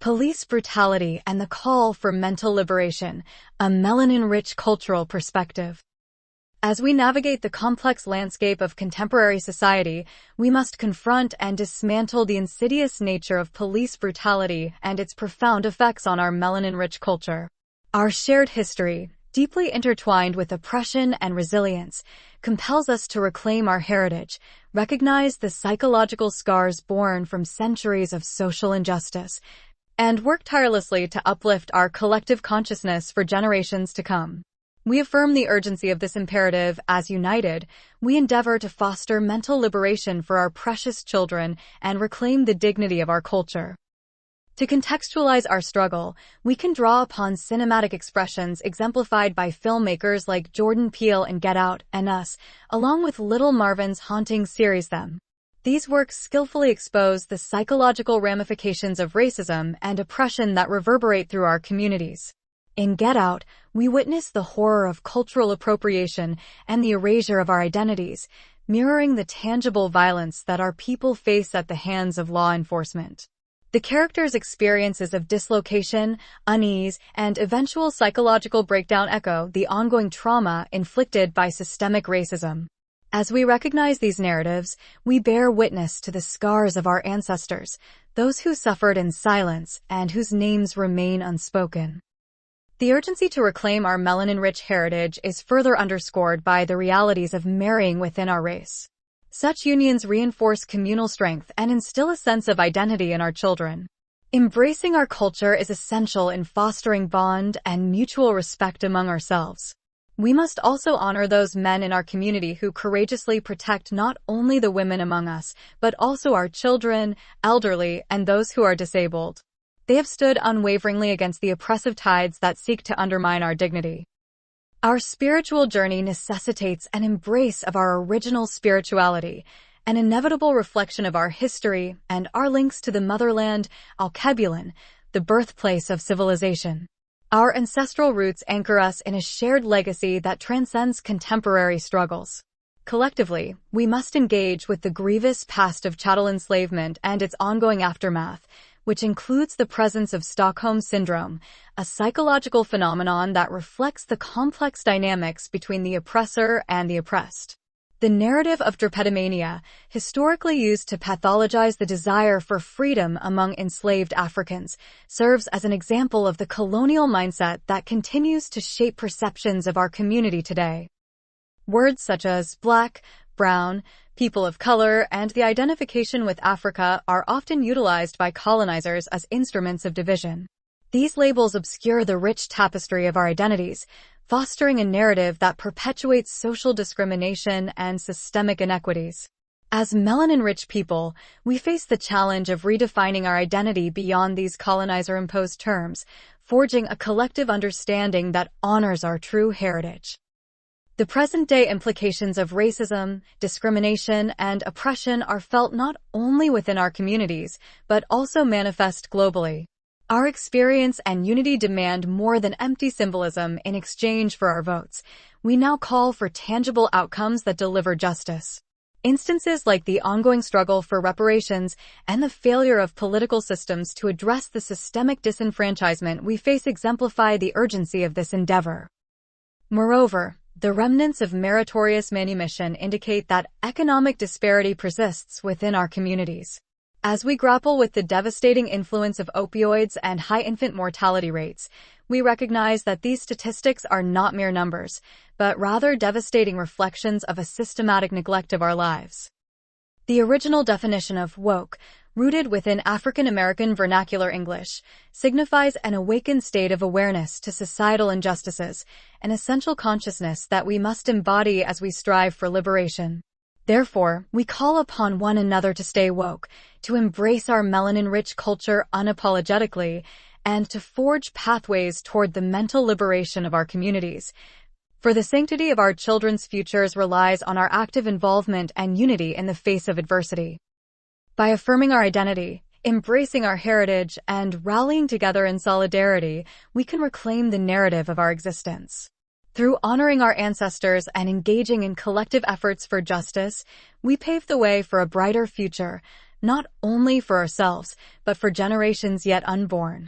Police brutality and the call for mental liberation, a Melanin Rich Cultural Perspective. As we navigate the complex landscape of contemporary society, we must confront and dismantle the insidious nature of police brutality and its profound effects on our melanin-rich culture. Our shared history, deeply intertwined with oppression and resilience, compels us to reclaim our heritage, recognize the psychological scars born from centuries of social injustice, and work tirelessly to uplift our collective consciousness for generations to come. We affirm the urgency of this imperative as united, we endeavor to foster mental liberation for our precious children and reclaim the dignity of our culture. To contextualize our struggle, we can draw upon cinematic expressions exemplified by filmmakers like Jordan Peele in Get Out and Us, along with Little Marvin's haunting series Them. These works skillfully expose the psychological ramifications of racism and oppression that reverberate through our communities. In Get Out, we witness the horror of cultural appropriation and the erasure of our identities, mirroring the tangible violence that our people face at the hands of law enforcement. The characters' experiences of dislocation, unease, and eventual psychological breakdown echo the ongoing trauma inflicted by systemic racism. As we recognize these narratives, we bear witness to the scars of our ancestors, those who suffered in silence and whose names remain unspoken. The urgency to reclaim our melanin-rich heritage is further underscored by the realities of marrying within our race. Such unions reinforce communal strength and instill a sense of identity in our children. Embracing our culture is essential in fostering bond and mutual respect among ourselves. We must also honor those men in our community who courageously protect not only the women among us, but also our children, elderly, and those who are disabled. They have stood unwaveringly against the oppressive tides that seek to undermine our dignity. Our spiritual journey necessitates an embrace of our original spirituality, an inevitable reflection of our history and our links to the motherland, Alkebulan, the birthplace of civilization. Our ancestral roots anchor us in a shared legacy that transcends contemporary struggles. Collectively, we must engage with the grievous past of chattel enslavement and its ongoing aftermath, which includes the presence of Stockholm Syndrome, a psychological phenomenon that reflects the complex dynamics between the oppressor and the oppressed. The narrative of drapetomania, historically used to pathologize the desire for freedom among enslaved Africans, serves as an example of the colonial mindset that continues to shape perceptions of our community today. Words such as black, brown, people of color, and the identification with Africa are often utilized by colonizers as instruments of division. These labels obscure the rich tapestry of our identities, fostering a narrative that perpetuates social discrimination and systemic inequities. As melanin-rich people, we face the challenge of redefining our identity beyond these colonizer-imposed terms, forging a collective understanding that honors our true heritage. The present-day implications of racism, discrimination, and oppression are felt not only within our communities, but also manifest globally. Our experience and unity demand more than empty symbolism in exchange for our votes. We now call for tangible outcomes that deliver justice. Instances like the ongoing struggle for reparations and the failure of political systems to address the systemic disenfranchisement we face exemplify the urgency of this endeavor. Moreover, the remnants of meritorious manumission indicate that economic disparity persists within our communities. As we grapple with the devastating influence of opioids and high infant mortality rates, we recognize that these statistics are not mere numbers, but rather devastating reflections of a systematic neglect of our lives. The original definition of woke, rooted within African American vernacular English, signifies an awakened state of awareness to societal injustices, an essential consciousness that we must embody as we strive for liberation. Therefore, we call upon one another to stay woke, to embrace our melanin-rich culture unapologetically, and to forge pathways toward the mental liberation of our communities. For the sanctity of our children's futures relies on our active involvement and unity in the face of adversity. By affirming our identity, embracing our heritage, and rallying together in solidarity, we can reclaim the narrative of our existence. Through honoring our ancestors and engaging in collective efforts for justice, we pave the way for a brighter future, not only for ourselves, but for generations yet unborn.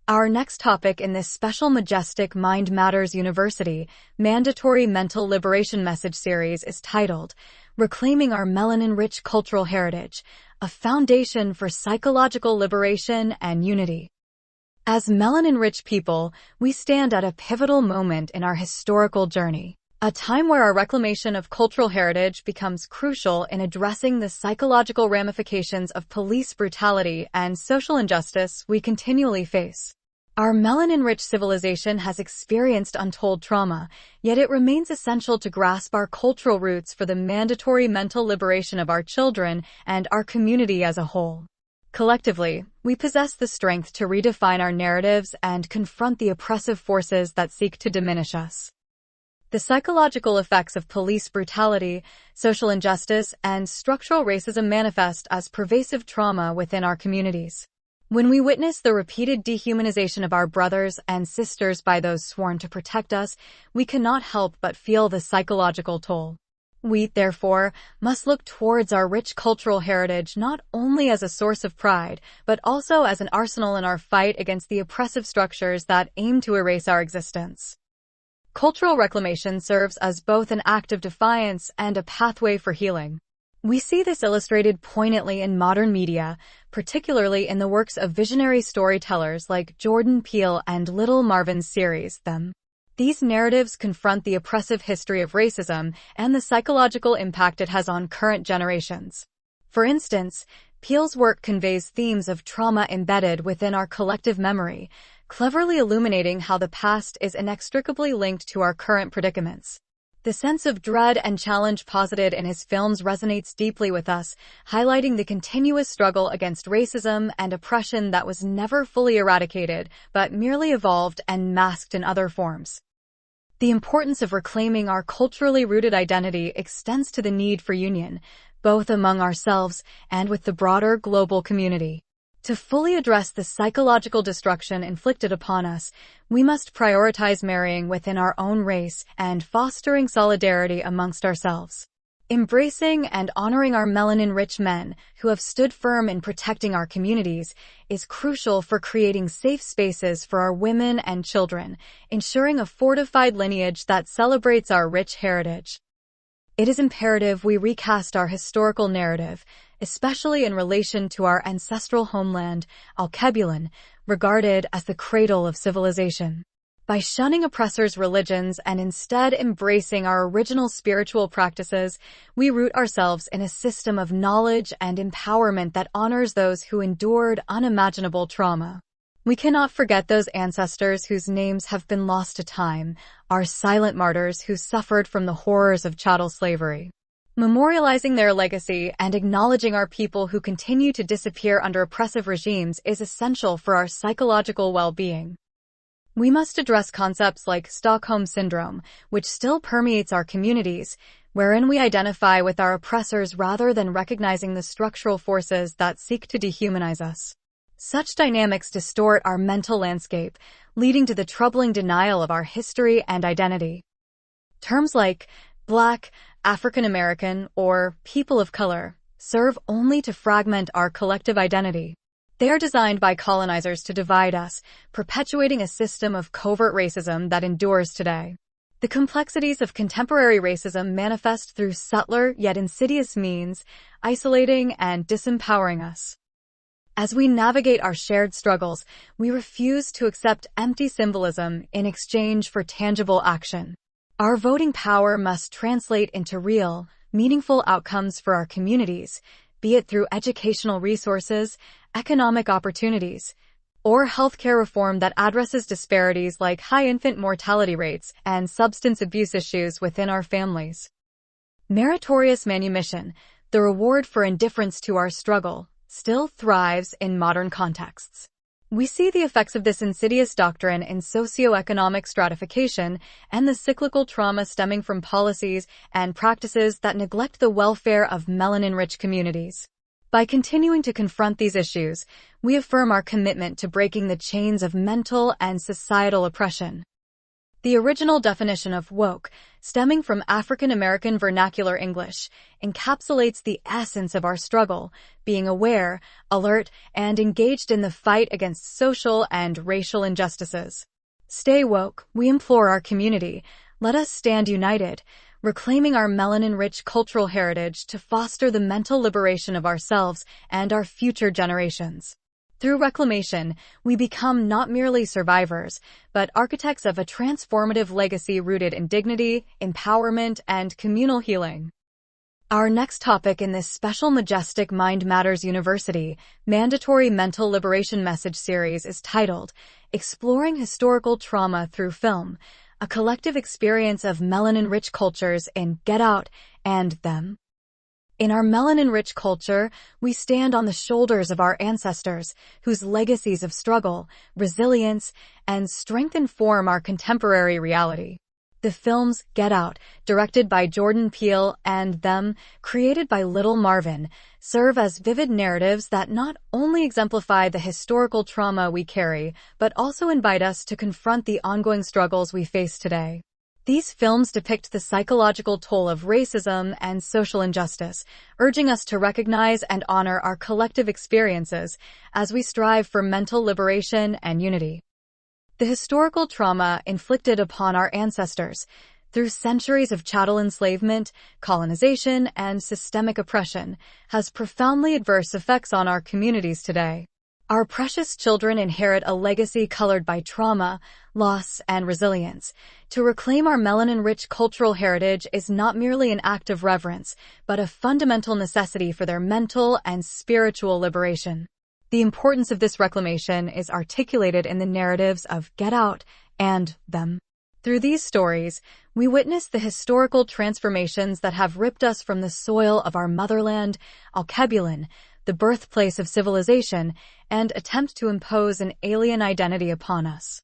Our next topic in this special Majestic Mind Matters University Mandatory Mental Liberation Message series is titled, Reclaiming Our Melanin Rich Cultural Heritage, a Foundation for Psychological Liberation and Unity. As melanin-rich people, we stand at a pivotal moment in our historical journey, a time where our reclamation of cultural heritage becomes crucial in addressing the psychological ramifications of police brutality and social injustice we continually face. Our melanin-rich civilization has experienced untold trauma, yet it remains essential to grasp our cultural roots for the mandatory mental liberation of our children and our community as a whole. Collectively, we possess the strength to redefine our narratives and confront the oppressive forces that seek to diminish us. The psychological effects of police brutality, social injustice, and structural racism manifest as pervasive trauma within our communities. When we witness the repeated dehumanization of our brothers and sisters by those sworn to protect us, we cannot help but feel the psychological toll. We, therefore, must look towards our rich cultural heritage not only as a source of pride, but also as an arsenal in our fight against the oppressive structures that aim to erase our existence. Cultural reclamation serves as both an act of defiance and a pathway for healing. We see this illustrated poignantly in modern media, particularly in the works of visionary storytellers like Jordan Peele and Little Marvin's series, Them. These narratives confront the oppressive history of racism and the psychological impact it has on current generations. For instance, Peele's work conveys themes of trauma embedded within our collective memory, cleverly illuminating how the past is inextricably linked to our current predicaments. The sense of dread and challenge posited in his films resonates deeply with us, highlighting the continuous struggle against racism and oppression that was never fully eradicated, but merely evolved and masked in other forms. The importance of reclaiming our culturally rooted identity extends to the need for union, both among ourselves and with the broader global community. To fully address the psychological destruction inflicted upon us, we must prioritize marrying within our own race and fostering solidarity amongst ourselves. Embracing and honoring our melanin-rich men who have stood firm in protecting our communities is crucial for creating safe spaces for our women and children, ensuring a fortified lineage that celebrates our rich heritage. It is imperative we recast our historical narrative, especially in relation to our ancestral homeland, Alkebulan, regarded as the cradle of civilization. By shunning oppressors' religions and instead embracing our original spiritual practices, we root ourselves in a system of knowledge and empowerment that honors those who endured unimaginable trauma. We cannot forget those ancestors whose names have been lost to time, our silent martyrs who suffered from the horrors of chattel slavery. Memorializing their legacy and acknowledging our people who continue to disappear under oppressive regimes is essential for our psychological well-being. We must address concepts like Stockholm Syndrome, which still permeates our communities, wherein we identify with our oppressors rather than recognizing the structural forces that seek to dehumanize us. Such dynamics distort our mental landscape, leading to the troubling denial of our history and identity. Terms like Black, African American, or people of color serve only to fragment our collective identity. They are designed by colonizers to divide us, perpetuating a system of covert racism that endures today. The complexities of contemporary racism manifest through subtler yet insidious means, isolating and disempowering us. As we navigate our shared struggles, we refuse to accept empty symbolism in exchange for tangible action. Our voting power must translate into real, meaningful outcomes for our communities, be it through educational resources, economic opportunities, or healthcare reform that addresses disparities like high infant mortality rates and substance abuse issues within our families. Meritorious manumission, the reward for indifference to our struggle, still thrives in modern contexts. We see the effects of this insidious doctrine in socioeconomic stratification and the cyclical trauma stemming from policies and practices that neglect the welfare of melanin-rich communities. By continuing to confront these issues, we affirm our commitment to breaking the chains of mental and societal oppression. The original definition of woke, stemming from African American vernacular English, encapsulates the essence of our struggle, being aware, alert, and engaged in the fight against social and racial injustices. Stay woke, we implore our community. Let us stand united, reclaiming our melanin-rich cultural heritage to foster the mental liberation of ourselves and our future generations. Through reclamation, we become not merely survivors, but architects of a transformative legacy rooted in dignity, empowerment, and communal healing. Our next topic in this special Majestic Mind Matters University Mandatory Mental Liberation Message series is titled, Exploring Historical Trauma Through Film, a collective experience of melanin-rich cultures in Get Out and Them. In our melanin-rich culture, we stand on the shoulders of our ancestors, whose legacies of struggle, resilience, and strength inform our contemporary reality. The films Get Out, directed by Jordan Peele, and Them, created by Little Marvin, serve as vivid narratives that not only exemplify the historical trauma we carry, but also invite us to confront the ongoing struggles we face today. These films depict the psychological toll of racism and social injustice, urging us to recognize and honor our collective experiences as we strive for mental liberation and unity. The historical trauma inflicted upon our ancestors through centuries of chattel enslavement, colonization, and systemic oppression has profoundly adverse effects on our communities today. Our precious children inherit a legacy colored by trauma, loss, and resilience. To reclaim our melanin-rich cultural heritage is not merely an act of reverence, but a fundamental necessity for their mental and spiritual liberation. The importance of this reclamation is articulated in the narratives of Get Out and Them. Through these stories, we witness the historical transformations that have ripped us from the soil of our motherland, Alkebulan, the birthplace of civilization, and attempt to impose an alien identity upon us.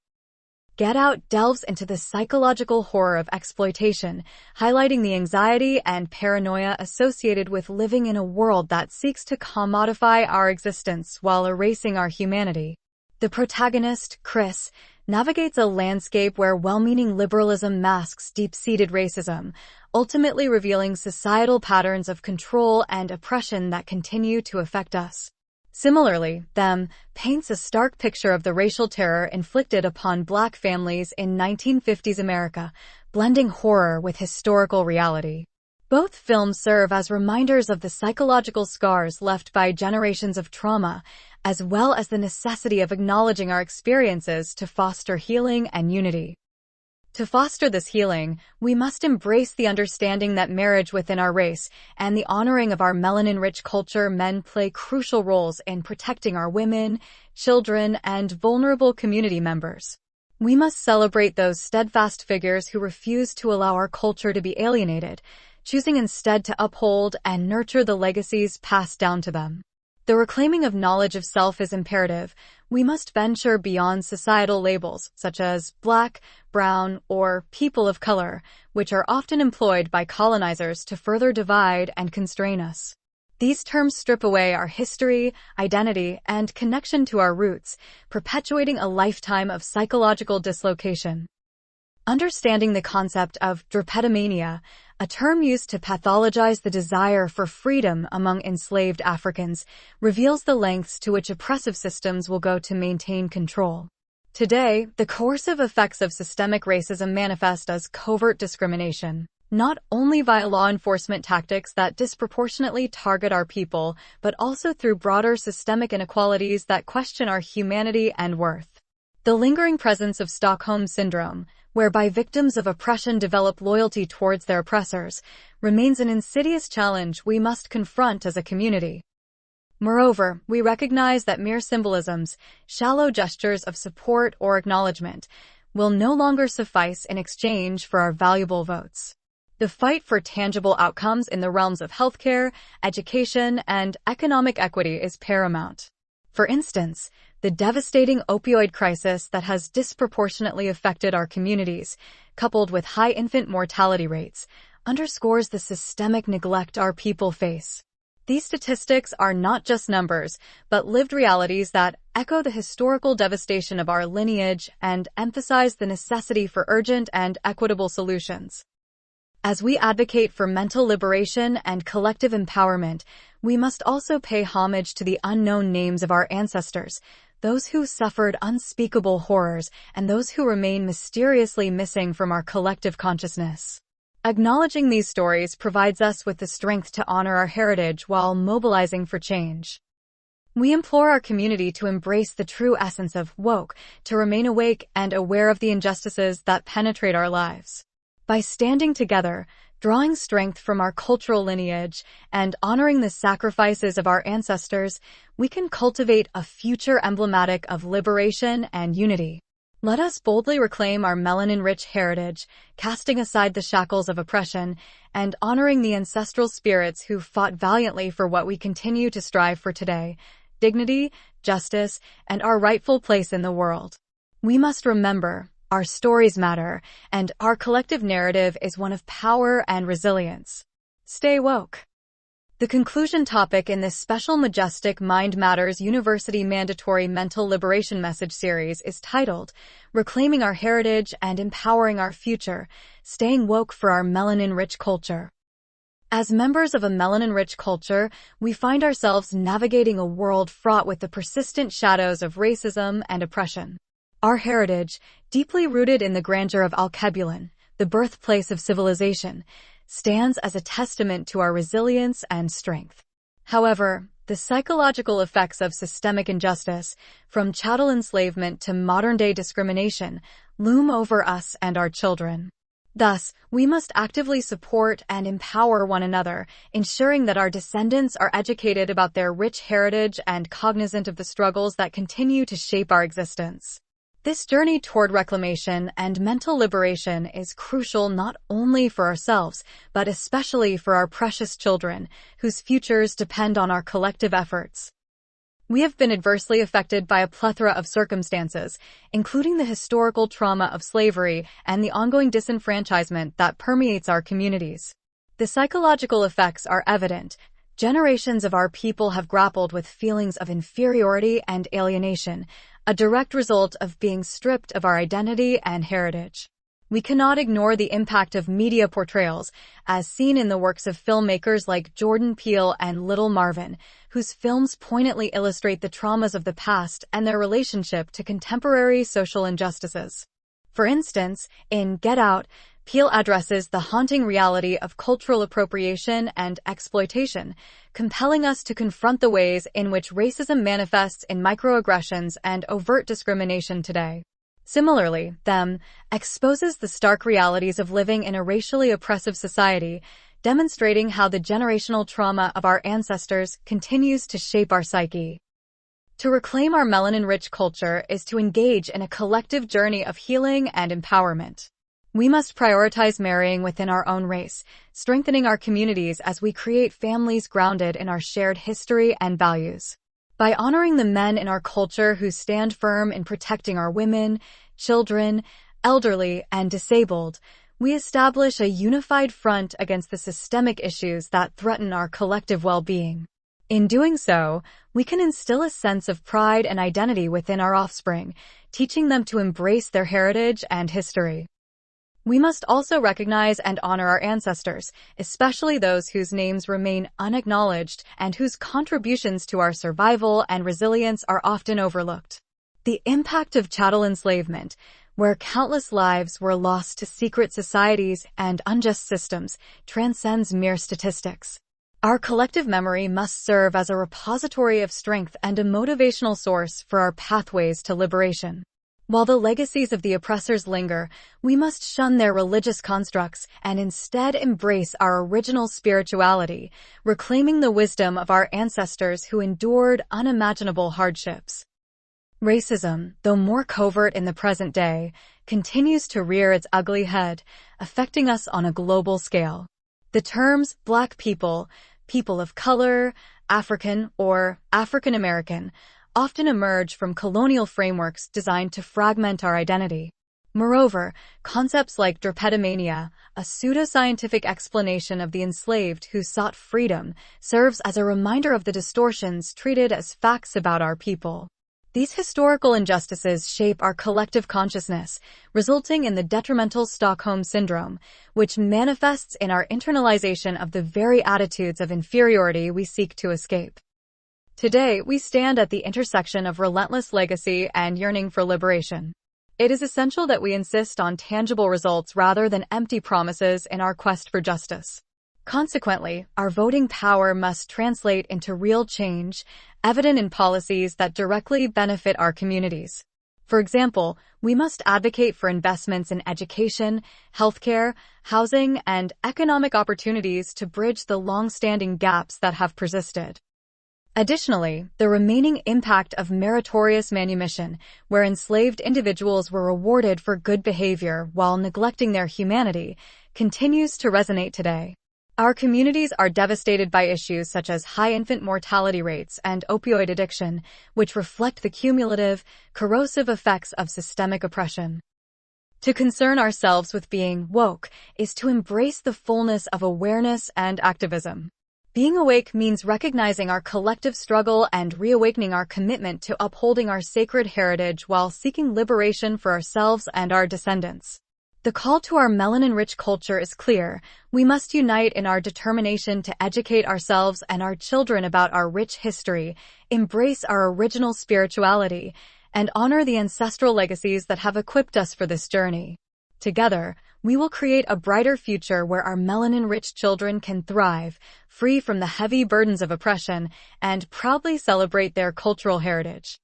Get Out delves into the psychological horror of exploitation, highlighting the anxiety and paranoia associated with living in a world that seeks to commodify our existence while erasing our humanity. The protagonist, Chris, navigates a landscape where well-meaning liberalism masks deep-seated racism, ultimately revealing societal patterns of control and oppression that continue to affect us. Similarly, Them paints a stark picture of the racial terror inflicted upon Black families in 1950s America, blending horror with historical reality. Both films serve as reminders of the psychological scars left by generations of trauma, as well as the necessity of acknowledging our experiences to foster healing and unity. To foster this healing, we must embrace the understanding that marriage within our race and the honoring of our melanin-rich culture men play crucial roles in protecting our women, children, and vulnerable community members. We must celebrate those steadfast figures who refuse to allow our culture to be alienated, choosing instead to uphold and nurture the legacies passed down to them. The reclaiming of knowledge of self is imperative. We must venture beyond societal labels, such as Black, brown, or people of color, which are often employed by colonizers to further divide and constrain us. These terms strip away our history, identity, and connection to our roots, perpetuating a lifetime of psychological dislocation. Understanding the concept of drapetomania, a term used to pathologize the desire for freedom among enslaved Africans, reveals the lengths to which oppressive systems will go to maintain control. Today, the coercive effects of systemic racism manifest as covert discrimination, not only via law enforcement tactics that disproportionately target our people, but also through broader systemic inequalities that question our humanity and worth. The lingering presence of Stockholm Syndrome, whereby victims of oppression develop loyalty towards their oppressors, remains an insidious challenge we must confront as a community. Moreover, we recognize that mere symbolisms, shallow gestures of support or acknowledgement, will no longer suffice in exchange for our valuable votes. The fight for tangible outcomes in the realms of healthcare, education, and economic equity is paramount. For instance, the devastating opioid crisis that has disproportionately affected our communities, coupled with high infant mortality rates, underscores the systemic neglect our people face. These statistics are not just numbers, but lived realities that echo the historical devastation of our lineage and emphasize the necessity for urgent and equitable solutions. As we advocate for mental liberation and collective empowerment, we must also pay homage to the unknown names of our ancestors, those who suffered unspeakable horrors and those who remain mysteriously missing from our collective consciousness. Acknowledging these stories provides us with the strength to honor our heritage while mobilizing for change. We implore our community to embrace the true essence of woke, to remain awake and aware of the injustices that penetrate our lives. By standing together, drawing strength from our cultural lineage, and honoring the sacrifices of our ancestors, we can cultivate a future emblematic of liberation and unity. Let us boldly reclaim our melanin-rich heritage, casting aside the shackles of oppression, and honoring the ancestral spirits who fought valiantly for what we continue to strive for today: dignity, justice, and our rightful place in the world. We must remember, our stories matter, and our collective narrative is one of power and resilience. Stay woke. The conclusion topic in this special Majestic Mind Matters University Mandatory Mental Liberation Message series is titled, Reclaiming Our Heritage and Empowering Our Future, Staying Woke for Our Melanin-Rich Culture. As members of a melanin-rich culture, we find ourselves navigating a world fraught with the persistent shadows of racism and oppression. Our heritage, deeply rooted in the grandeur of Al-Kebulan, the birthplace of civilization, stands as a testament to our resilience and strength. However, the psychological effects of systemic injustice, from chattel enslavement to modern-day discrimination, loom over us and our children. Thus, we must actively support and empower one another, ensuring that our descendants are educated about their rich heritage and cognizant of the struggles that continue to shape our existence. This journey toward reclamation and mental liberation is crucial not only for ourselves, but especially for our precious children, whose futures depend on our collective efforts. We have been adversely affected by a plethora of circumstances, including the historical trauma of slavery and the ongoing disenfranchisement that permeates our communities. The psychological effects are evident. Generations of our people have grappled with feelings of inferiority and alienation, a direct result of being stripped of our identity and heritage. We cannot ignore the impact of media portrayals, as seen in the works of filmmakers like Jordan Peele and Little Marvin, whose films poignantly illustrate the traumas of the past and their relationship to contemporary social injustices. For instance, in Get Out, Peele addresses the haunting reality of cultural appropriation and exploitation, compelling us to confront the ways in which racism manifests in microaggressions and overt discrimination today. Similarly, Them exposes the stark realities of living in a racially oppressive society, demonstrating how the generational trauma of our ancestors continues to shape our psyche. To reclaim our melanin-rich culture is to engage in a collective journey of healing and empowerment. We must prioritize marrying within our own race, strengthening our communities as we create families grounded in our shared history and values. By honoring the men in our culture who stand firm in protecting our women, children, elderly, and disabled, we establish a unified front against the systemic issues that threaten our collective well-being. In doing so, we can instill a sense of pride and identity within our offspring, teaching them to embrace their heritage and history. We must also recognize and honor our ancestors, especially those whose names remain unacknowledged and whose contributions to our survival and resilience are often overlooked. The impact of chattel enslavement, where countless lives were lost to secret societies and unjust systems, transcends mere statistics. Our collective memory must serve as a repository of strength and a motivational source for our pathways to liberation. While the legacies of the oppressors linger, we must shun their religious constructs and instead embrace our original spirituality, reclaiming the wisdom of our ancestors who endured unimaginable hardships. Racism, though more covert in the present day, continues to rear its ugly head, affecting us on a global scale. The terms Black people, people of color, African, or African American often emerge from colonial frameworks designed to fragment our identity. Moreover, concepts like drapetomania, a pseudoscientific explanation of the enslaved who sought freedom, serves as a reminder of the distortions treated as facts about our people. These historical injustices shape our collective consciousness, resulting in the detrimental Stockholm Syndrome, which manifests in our internalization of the very attitudes of inferiority we seek to escape. Today, we stand at the intersection of relentless legacy and yearning for liberation. It is essential that we insist on tangible results rather than empty promises in our quest for justice. Consequently, our voting power must translate into real change, evident in policies that directly benefit our communities. For example, we must advocate for investments in education, healthcare, housing, and economic opportunities to bridge the long-standing gaps that have persisted. Additionally, the remaining impact of meritorious manumission, where enslaved individuals were rewarded for good behavior while neglecting their humanity, continues to resonate today. Our communities are devastated by issues such as high infant mortality rates and opioid addiction, which reflect the cumulative, corrosive effects of systemic oppression. To concern ourselves with being woke is to embrace the fullness of awareness and activism. Being awake means recognizing our collective struggle and reawakening our commitment to upholding our sacred heritage while seeking liberation for ourselves and our descendants. The call to our melanin-rich culture is clear. We must unite in our determination to educate ourselves and our children about our rich history, embrace our original spirituality, and honor the ancestral legacies that have equipped us for this journey. Together, we will create a brighter future where our melanin-rich children can thrive, free from the heavy burdens of oppression, and proudly celebrate their cultural heritage.